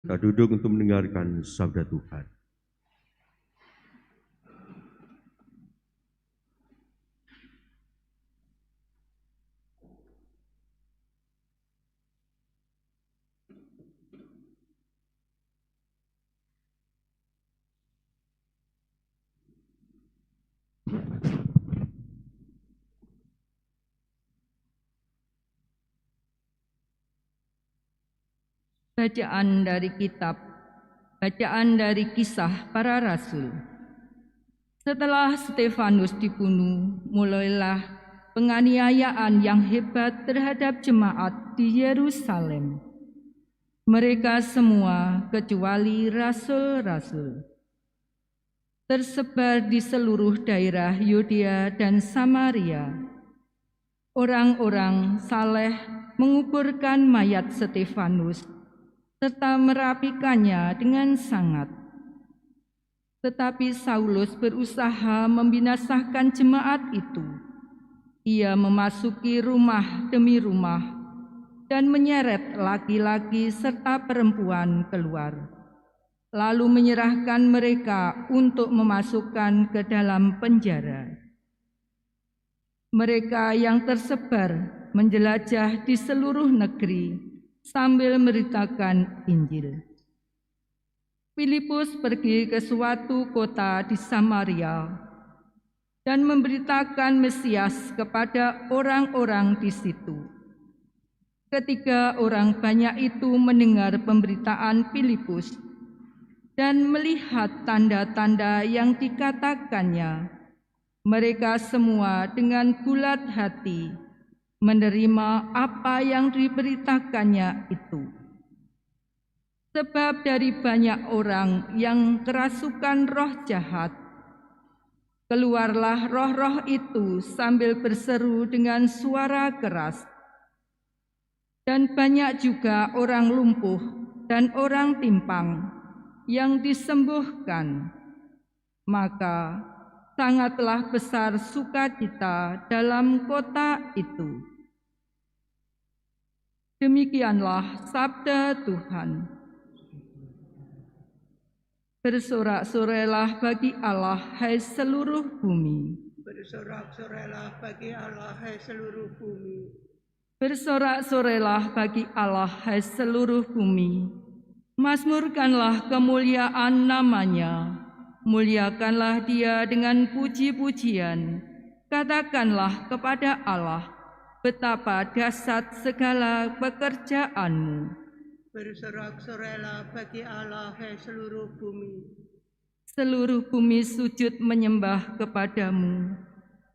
Kita duduk untuk mendengarkan sabda Tuhan. Bacaan dari Kisah Para Rasul. Setelah Stefanus dibunuh, mulailah penganiayaan yang hebat terhadap jemaat di Yerusalem. Mereka semua kecuali rasul-rasul tersebar di seluruh daerah Yudea dan Samaria. Orang-orang saleh menguburkan mayat Stefanus serta merapikannya dengan sangat. Tetapi Saulus berusaha membinasakan jemaat itu. Ia memasuki rumah demi rumah dan menyeret laki-laki serta perempuan keluar, lalu menyerahkan mereka untuk memasukkan ke dalam penjara. Mereka yang tersebar menjelajah di seluruh negeri sambil memberitakan Injil. Filipus pergi ke suatu kota di Samaria dan memberitakan Mesias kepada orang-orang di situ. Ketika orang banyak itu mendengar pemberitaan Filipus dan melihat tanda-tanda yang dikatakannya, mereka semua dengan bulat hati menerima apa yang diberitakannya itu. Sebab dari banyak orang yang kerasukan roh jahat, keluarlah roh-roh itu sambil berseru dengan suara keras. Dan banyak juga orang lumpuh dan orang timpang yang disembuhkan. Maka sangatlah besar sukacita dalam kota itu. Demikianlah sabda Tuhan. Bersorak-sorailah bagi Allah, hai seluruh bumi. Bersorak-sorailah bagi Allah, hai seluruh bumi. Bersorak-sorailah bagi Allah, hai seluruh bumi. Mazmurkanlah kemuliaan namanya. Muliakanlah Dia dengan puji-pujian. Katakanlah kepada Allah, betapa dahsyat segala pekerjaanmu. Bersorak-sorailah bagi Allah, hai seluruh bumi. Seluruh bumi sujud menyembah kepadamu,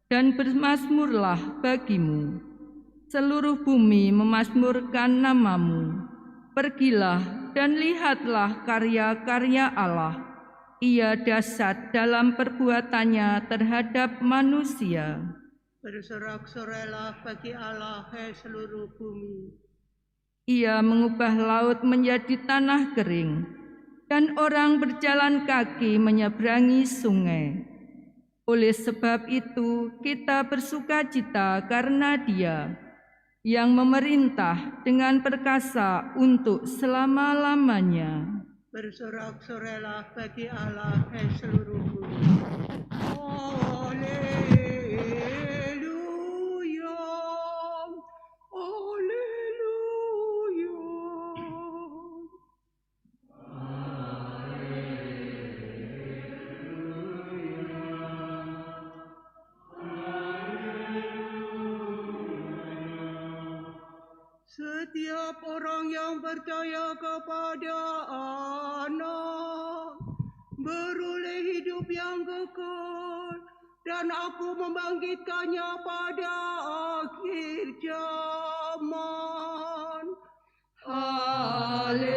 dan bermazmurlah bagimu. Seluruh bumi memazmurkan namamu. Pergilah dan lihatlah karya-karya Allah. Ia dahsyat dalam perbuatannya terhadap manusia. Bersorak-sorailah bagi Allah, hai seluruh bumi. Ia mengubah laut menjadi tanah kering, dan orang berjalan kaki menyeberangi sungai. Oleh sebab itu, kita bersukacita karena Dia yang memerintah dengan perkasa untuk selama-lamanya. Bersorak-sorailah bagi Allah, hai seluruh bumi. Haleluya, haleluya. Setiap orang yang percaya kepada Anak beroleh hidup yang kekal, dan Aku membangkitkannya pada akhir zaman. Haleluya,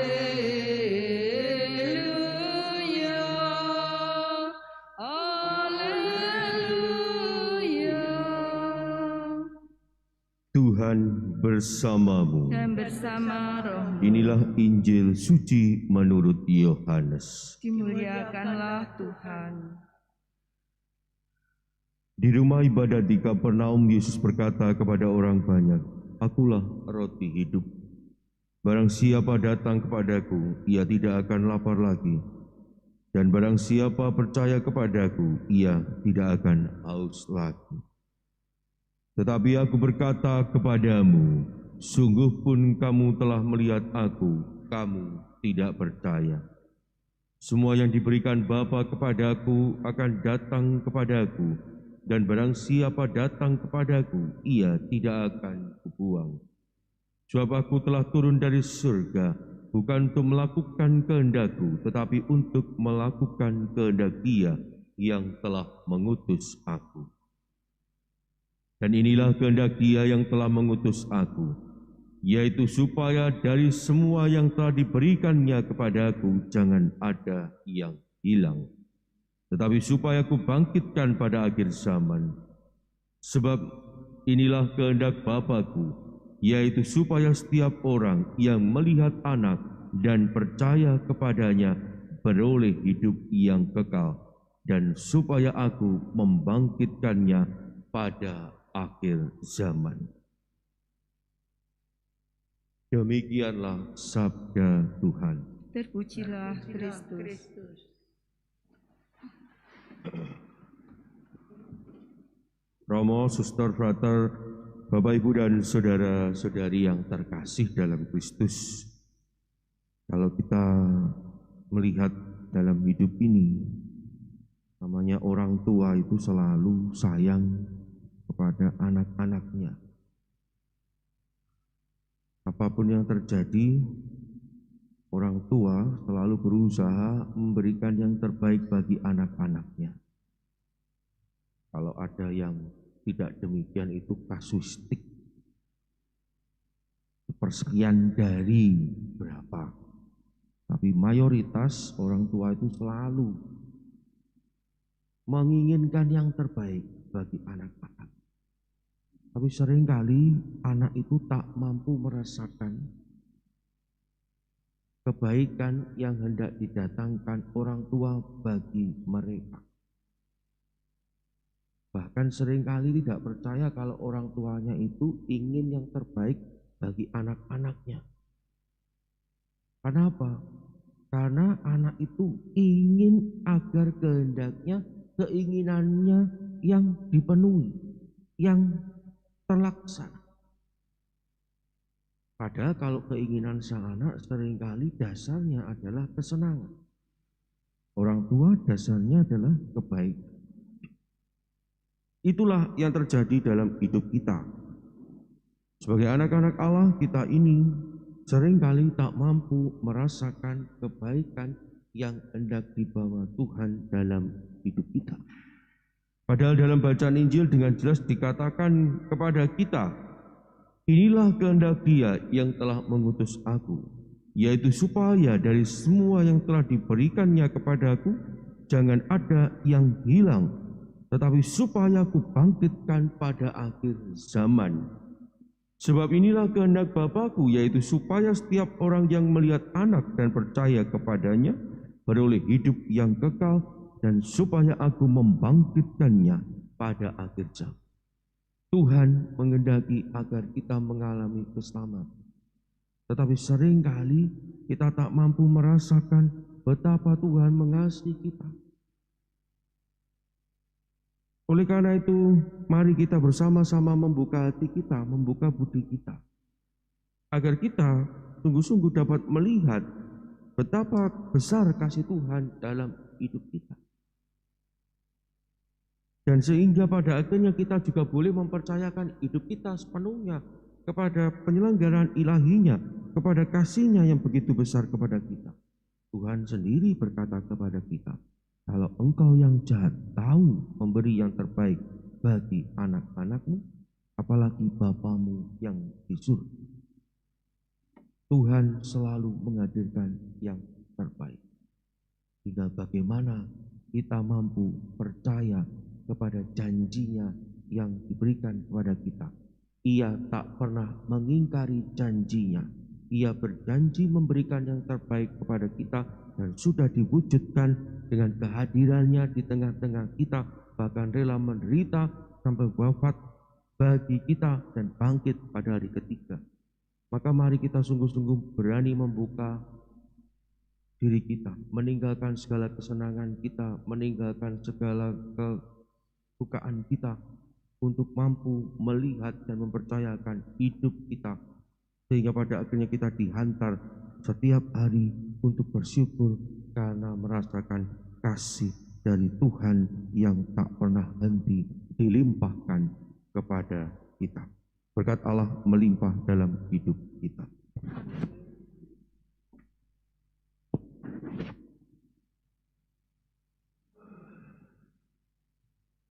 haleluya. Tuhan bersamamu. Dan bersama rohmu. Inilah Injil suci menurut Yohanes. Dimuliakanlah Tuhan. Di rumah ibadat di Kapernaum, Yesus berkata kepada orang banyak, "Akulah roti hidup. Barang siapa datang kepadaku, ia tidak akan lapar lagi. Dan barang siapa percaya kepadaku, ia tidak akan haus lagi. Tetapi aku berkata kepadamu, sungguh pun kamu telah melihat aku, kamu tidak percaya. Semua yang diberikan Bapa kepadaku akan datang kepadaku, dan barang siapa datang kepadaku, ia tidak akan kubuang. Sebab aku telah turun dari surga, bukan untuk melakukan kehendakku, tetapi untuk melakukan kehendak Dia yang telah mengutus aku. Dan inilah kehendak Dia yang telah mengutus aku, yaitu supaya dari semua yang telah diberikannya kepadaku jangan ada yang hilang, tetapi supaya aku bangkitkan pada akhir zaman. Sebab inilah kehendak Bapa-Ku, yaitu supaya setiap orang yang melihat Anak dan percaya kepadanya beroleh hidup yang kekal, dan supaya aku membangkitkannya pada akhir zaman. Demikianlah sabda Tuhan. Terpujilah Pujilah Kristus. Kristus. Romo, Suster, Frater, Bapak, Ibu, dan Saudara-saudari yang terkasih dalam Kristus, kalau kita melihat dalam hidup ini, namanya orang tua itu selalu sayang kepada anak-anaknya. Apapun yang terjadi, orang tua selalu berusaha memberikan yang terbaik bagi anak-anaknya. Kalau ada yang tidak demikian, itu kasuistik. Persekian dari berapa. Tapi mayoritas orang tua itu selalu menginginkan yang terbaik bagi anak-anak. Tapi seringkali anak itu tak mampu merasakan kebaikan yang hendak didatangkan orang tua bagi mereka. Bahkan seringkali tidak percaya kalau orang tuanya itu ingin yang terbaik bagi anak-anaknya. Kenapa? Karena anak itu ingin agar kehendaknya, keinginannya yang dipenuhi, yang terlaksana. Padahal kalau keinginan sang anak seringkali dasarnya adalah kesenangan. Orang tua dasarnya adalah kebaikan. Itulah yang terjadi dalam hidup kita. Sebagai anak-anak Allah, kita ini seringkali tak mampu merasakan kebaikan yang hendak dibawa Tuhan dalam hidup kita. Padahal dalam bacaan Injil dengan jelas dikatakan kepada kita, inilah kehendak Dia yang telah mengutus aku, yaitu supaya dari semua yang telah diberikannya kepadaku, jangan ada yang hilang, tetapi supaya aku bangkitkan pada akhir zaman. Sebab inilah kehendak Bapa-Ku, yaitu supaya setiap orang yang melihat Anak dan percaya kepadanya beroleh hidup yang kekal, dan supaya aku membangkitkannya pada akhir zaman. Tuhan menghendaki agar kita mengalami keselamatan. Tetapi seringkali kita tak mampu merasakan betapa Tuhan mengasihi kita. Oleh karena itu, mari kita bersama-sama membuka hati kita, membuka budi kita, agar kita sungguh-sungguh dapat melihat betapa besar kasih Tuhan dalam hidup kita. Dan sehingga pada akhirnya kita juga boleh mempercayakan hidup kita sepenuhnya kepada penyelenggaraan ilahinya, kepada kasih-Nya yang begitu besar kepada kita. Tuhan sendiri berkata kepada kita, kalau engkau yang jahat tahu memberi yang terbaik bagi anak-anakmu, apalagi Bapamu yang di surga. Tuhan selalu menghadirkan yang terbaik. Tinggal bagaimana kita mampu percaya kepada janji-Nya yang diberikan kepada kita. Ia tak pernah mengingkari janji-Nya. Ia berjanji memberikan yang terbaik kepada kita, dan sudah diwujudkan dengan kehadirannya di tengah-tengah kita, bahkan rela menderita sampai wafat bagi kita dan bangkit pada hari ketiga. Maka mari kita sungguh-sungguh berani membuka diri kita, meninggalkan segala kesenangan kita, meninggalkan segala kesukaan kita untuk mampu melihat dan mempercayakan hidup kita, sehingga pada akhirnya kita dihantar setiap hari untuk bersyukur karena merasakan kasih dari Tuhan yang tak pernah henti dilimpahkan kepada kita. Berkat Allah melimpah dalam hidup kita.